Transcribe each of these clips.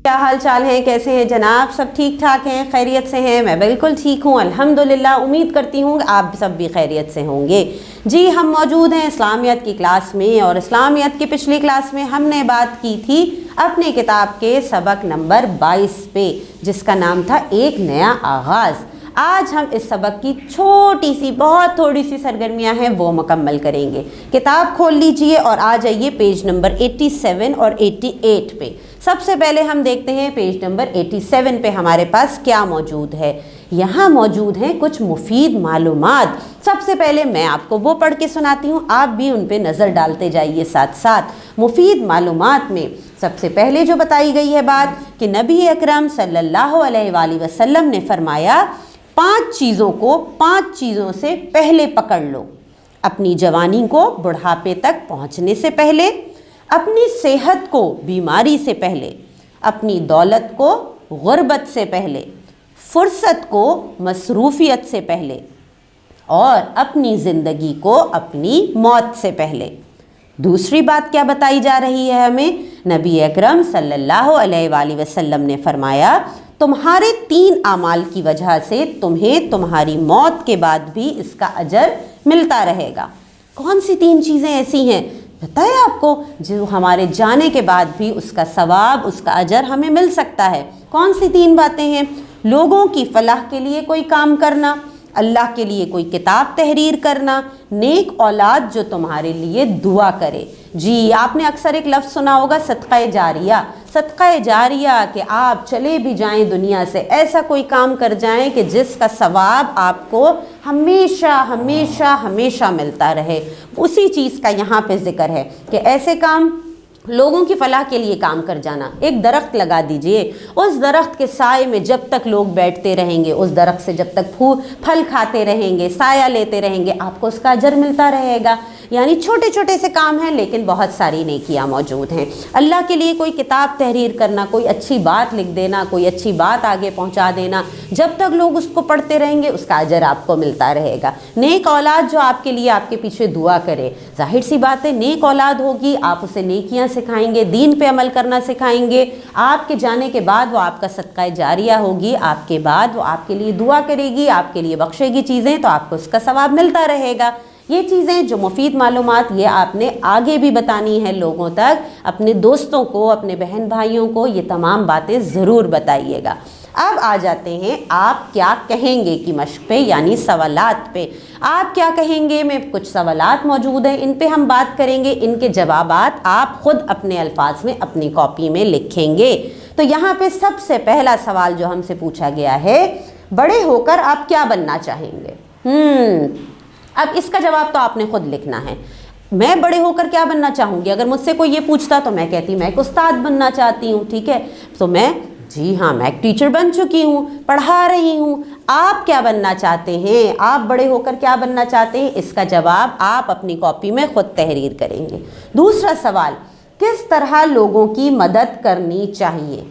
کیا حال چال ہیں، کیسے ہیں جناب؟ سب ٹھیک ٹھاک ہیں، خیریت سے ہیں؟ میں بالکل ٹھیک ہوں الحمدللہ، امید کرتی ہوں آپ سب بھی خیریت سے ہوں گے۔ جی ہم موجود ہیں اسلامیات کی کلاس میں، اور اسلامیات کی پچھلی کلاس میں ہم نے بات کی تھی اپنی کتاب کے سبق نمبر 22 پہ، جس کا نام تھا ایک نیا آغاز۔ آج ہم اس سبق کی چھوٹی سی بہت تھوڑی سی سرگرمیاں ہیں وہ مکمل کریں گے۔ کتاب کھول لیجئے اور آ جائیے پیج نمبر 87 اور 88 پہ۔ سب سے پہلے ہم دیکھتے ہیں پیج نمبر 87 پہ ہمارے پاس کیا موجود ہے۔ یہاں موجود ہیں کچھ مفید معلومات۔ سب سے پہلے میں آپ کو وہ پڑھ کے سناتی ہوں، آپ بھی ان پہ نظر ڈالتے جائیے ساتھ ساتھ۔ مفید معلومات میں سب سے پہلے جو بتائی گئی ہے بات کہ نبی اکرم صلی اللہ علیہ وآلہ وسلم نے فرمایا 5 چیزوں کو 5 چیزوں سے پہلے پکڑ لو۔ اپنی جوانی کو بڑھاپے تک پہنچنے سے پہلے، اپنی صحت کو بیماری سے پہلے، اپنی دولت کو غربت سے پہلے، فرصت کو مصروفیت سے پہلے، اور اپنی زندگی کو اپنی موت سے پہلے۔ دوسری بات کیا بتائی جا رہی ہے ہمیں؟ نبی اکرم صلی اللہ علیہ وآلہ وسلم نے فرمایا تمہارے 3 اعمال کی وجہ سے تمہیں تمہاری موت کے بعد بھی اس کا اجر ملتا رہے گا۔ کون سی 3 چیزیں ایسی ہیں پتہ ہے آپ کو جو ہمارے جانے کے بعد بھی اس کا ثواب، اس کا اجر ہمیں مل سکتا ہے؟ کون سی 3 باتیں ہیں؟ لوگوں کی فلاح کے لیے کوئی کام کرنا، اللہ کے لیے کوئی کتاب تحریر کرنا، نیک اولاد جو تمہارے لیے دعا کرے۔ جی آپ نے اکثر ایک لفظ سنا ہوگا صدقہ جاریہ۔ صدقہ جاریہ کہ آپ چلے بھی جائیں دنیا سے، ایسا کوئی کام کر جائیں کہ جس کا ثواب آپ کو ہمیشہ ہمیشہ ہمیشہ ملتا رہے۔ اسی چیز کا یہاں پہ ذکر ہے کہ ایسے کام، لوگوں کی فلاح کے لیے کام کر جانا۔ ایک درخت لگا دیجئے، اس درخت کے سائے میں جب تک لوگ بیٹھتے رہیں گے، اس درخت سے جب تک پھل کھاتے رہیں گے، سایہ لیتے رہیں گے، آپ کو اس کا اجر ملتا رہے گا۔ یعنی چھوٹے چھوٹے سے کام ہیں لیکن بہت ساری نیکیاں موجود ہیں۔ اللہ کے لیے کوئی کتاب تحریر کرنا، کوئی اچھی بات لکھ دینا، کوئی اچھی بات آگے پہنچا دینا، جب تک لوگ اس کو پڑھتے رہیں گے اس کا اجر آپ کو ملتا رہے گا۔ نیک اولاد جو آپ کے لیے آپ کے پیچھے دعا کرے، ظاہر سی بات ہے نیک اولاد ہوگی، آپ اسے نیکیاں سکھائیں گے، دین پہ عمل کرنا سکھائیں گے، آپ کے جانے کے بعد وہ آپ کا صدقہ جاریہ ہوگی، آپ کے بعد وہ آپ کے لیے دعا کرے گی، آپ کے لیے بخشے گی چیزیں، تو آپ کو اس کا ثواب ملتا رہے گا۔ یہ چیزیں جو مفید معلومات یہ آپ نے آگے بھی بتانی ہے لوگوں تک، اپنے دوستوں کو، اپنے بہن بھائیوں کو یہ تمام باتیں ضرور بتائیے گا۔ اب آ جاتے ہیں آپ کیا کہیں گے کی مشق پہ، یعنی سوالات پہ۔ آپ کیا کہیں گے میں کچھ سوالات موجود ہیں، ان پہ ہم بات کریں گے، ان کے جوابات آپ خود اپنے الفاظ میں اپنی کاپی میں لکھیں گے۔ تو یہاں پہ سب سے پہلا سوال جو ہم سے پوچھا گیا ہے، بڑے ہو کر آپ کیا بننا چاہیں گے؟ اب اس کا جواب تو آپ نے خود لکھنا ہے۔ میں بڑے ہو کر کیا بننا چاہوں گی؟ اگر مجھ سے کوئی یہ پوچھتا تو میں کہتی میں ایک استاد بننا چاہتی ہوں، ٹھیک ہے؟ تو میں جی ہاں میں ایک ٹیچر بن چکی ہوں، پڑھا رہی ہوں۔ آپ کیا بننا چاہتے ہیں؟ آپ بڑے ہو کر کیا بننا چاہتے ہیں؟ اس کا جواب آپ اپنی کاپی میں خود تحریر کریں گے۔ دوسرا سوال، کس طرح لوگوں کی مدد کرنی چاہیے؟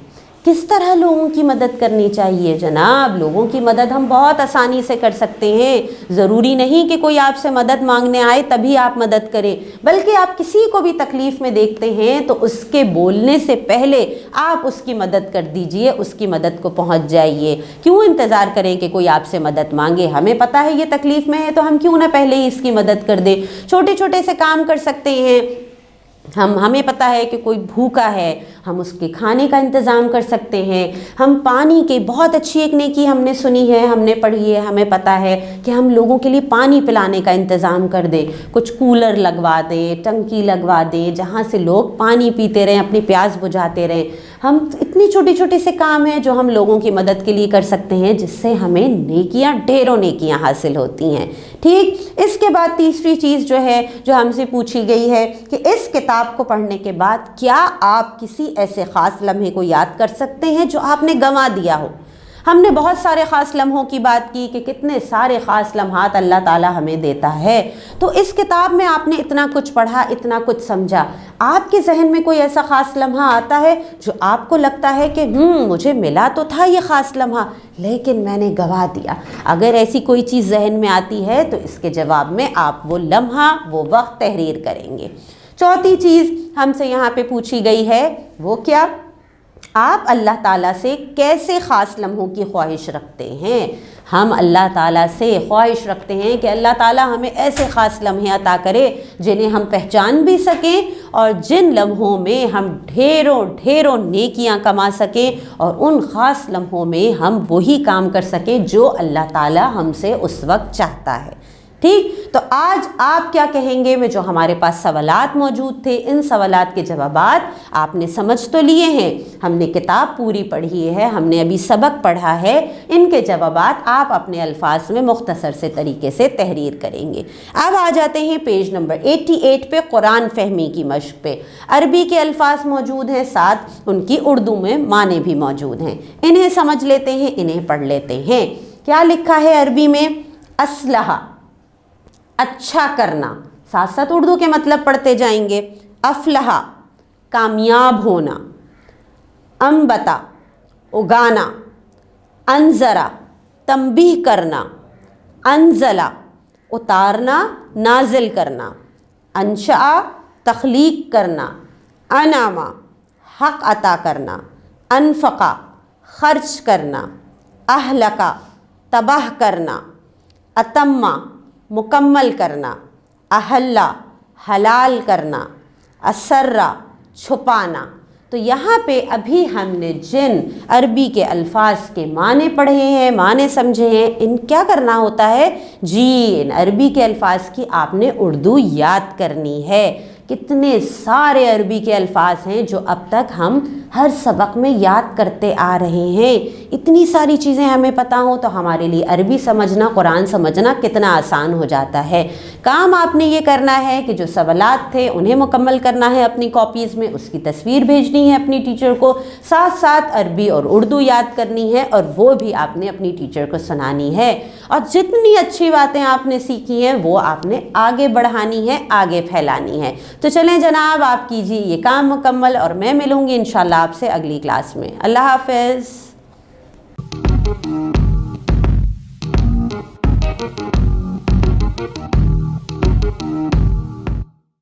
کس طرح لوگوں کی مدد کرنی چاہیے؟ جناب لوگوں کی مدد ہم بہت آسانی سے کر سکتے ہیں۔ ضروری نہیں کہ کوئی آپ سے مدد مانگنے آئے تبھی آپ مدد کریں، بلکہ آپ کسی کو بھی تکلیف میں دیکھتے ہیں تو اس کے بولنے سے پہلے آپ اس کی مدد کر دیجئے، اس کی مدد کو پہنچ جائیے۔ کیوں انتظار کریں کہ کوئی آپ سے مدد مانگے؟ ہمیں پتہ ہے یہ تکلیف میں ہے تو ہم کیوں نہ پہلے ہی اس کی مدد کر دیں۔ چھوٹے چھوٹے سے کام کر سکتے ہیں۔ ہمیں پتہ ہے کہ کوئی بھوکا ہے، ہم اس کے کھانے کا انتظام کر سکتے ہیں۔ ہم پانی کے، بہت اچھی ایک نیکی ہم نے سنی ہے، ہم نے پڑھی ہے، ہمیں پتہ ہے کہ ہم لوگوں کے لیے پانی پلانے کا انتظام کر دیں، کچھ کولر لگوا دیں، ٹنکی لگوا دیں جہاں سے لوگ پانی پیتے رہیں، اپنی پیاس بجھاتے رہیں۔ ہم اتنی چھوٹی چھوٹی سے کام ہیں جو ہم لوگوں کی مدد کے لیے کر سکتے ہیں، جس سے ہمیں نیکیاں، ڈھیروں نیکیاں حاصل ہوتی ہیں۔ ٹھیک، اس کے بعد تیسری چیز جو ہے جو ہم سے پوچھی گئی ہے کہ اس کتاب کو پڑھنے کے بعد کیا آپ کسی ایسے خاص لمحے کو یاد کر سکتے ہیں جو آپ نے گنوا دیا ہو؟ ہم نے بہت سارے خاص لمحوں کی بات کی کہ کتنے سارے خاص لمحات اللہ تعالیٰ ہمیں دیتا ہے۔ تو اس کتاب میں آپ نے اتنا کچھ پڑھا، اتنا کچھ سمجھا، آپ کے ذہن میں کوئی ایسا خاص لمحہ آتا ہے جو آپ کو لگتا ہے کہ مجھے ملا تو تھا یہ خاص لمحہ لیکن میں نے گنوا دیا؟ اگر ایسی کوئی چیز ذہن میں آتی ہے تو اس کے جواب میں آپ وہ لمحہ، وہ وقت تحریر کریں گے۔ چوتھی چیز ہم سے یہاں پہ پوچھی گئی ہے وہ کیا؟ آپ اللہ تعالیٰ سے کیسے خاص لمحوں کی خواہش رکھتے ہیں؟ ہم اللہ تعالیٰ سے خواہش رکھتے ہیں کہ اللہ تعالیٰ ہمیں ایسے خاص لمحے عطا کرے جنہیں ہم پہچان بھی سکیں اور جن لمحوں میں ہم ڈھیروں نیکیاں کما سکیں اور ان خاص لمحوں میں ہم وہی کام کر سکیں جو اللہ تعالیٰ ہم سے اس وقت چاہتا ہے۔ ٹھیک، تو آج آپ کیا کہیں گے؟ میں جو ہمارے پاس سوالات موجود تھے، ان سوالات کے جوابات آپ نے سمجھ تو لیے ہیں، ہم نے کتاب پوری پڑھی ہے، ہم نے ابھی سبق پڑھا ہے، ان کے جوابات آپ اپنے الفاظ میں مختصر سے طریقے سے تحریر کریں گے۔ اب آ جاتے ہیں پیج نمبر 88 پہ، قرآن فہمی کی مشق پہ۔ عربی کے الفاظ موجود ہیں، ساتھ ان کی اردو میں معنی بھی موجود ہیں، انہیں سمجھ لیتے ہیں، انہیں پڑھ لیتے ہیں۔ کیا لکھا ہے عربی میں؟ اسلحہ، اچھا کرنا، ساتھ ساتھ اردو کے مطلب پڑھتے جائیں گے۔ افلحہ، کامیاب ہونا۔ انبتا، اگانا۔ انذرا، تنبیہ کرنا۔ انزلہ، اتارنا، نازل کرنا۔ انشأ، تخلیق کرنا۔ انعما، حق عطا کرنا۔ انفقا، خرچ کرنا۔ اہلکا، تباہ کرنا۔ اتما، مکمل کرنا۔ احلہ، حلال کرنا۔ اسرا، چھپانا۔ تو یہاں پہ ابھی ہم نے جن عربی کے الفاظ کے معنی پڑھے ہیں، معنی سمجھے ہیں، ان کیا کرنا ہوتا ہے؟ جی، ان عربی کے الفاظ کی آپ نے اردو یاد کرنی ہے۔ کتنے سارے عربی کے الفاظ ہیں جو اب تک ہم ہر سبق میں یاد کرتے آ رہے ہیں۔ اتنی ساری چیزیں ہمیں پتہ ہوں تو ہمارے لیے عربی سمجھنا، قرآن سمجھنا کتنا آسان ہو جاتا ہے۔ کام آپ نے یہ کرنا ہے کہ جو سوالات تھے انہیں مکمل کرنا ہے اپنی کاپیز میں، اس کی تصویر بھیجنی ہے اپنی ٹیچر کو، ساتھ ساتھ عربی اور اردو یاد کرنی ہے اور وہ بھی آپ نے اپنی ٹیچر کو سنانی ہے، اور جتنی اچھی باتیں آپ نے سیکھی ہیں وہ آپ نے آگے بڑھانی ہے، آگے پھیلانی ہے۔ تو چلیں جناب، آپ کیجیے یہ کام مکمل اور میں ملوں گی انشاءاللہ آپ سے اگلی کلاس میں۔ اللہ حافظ۔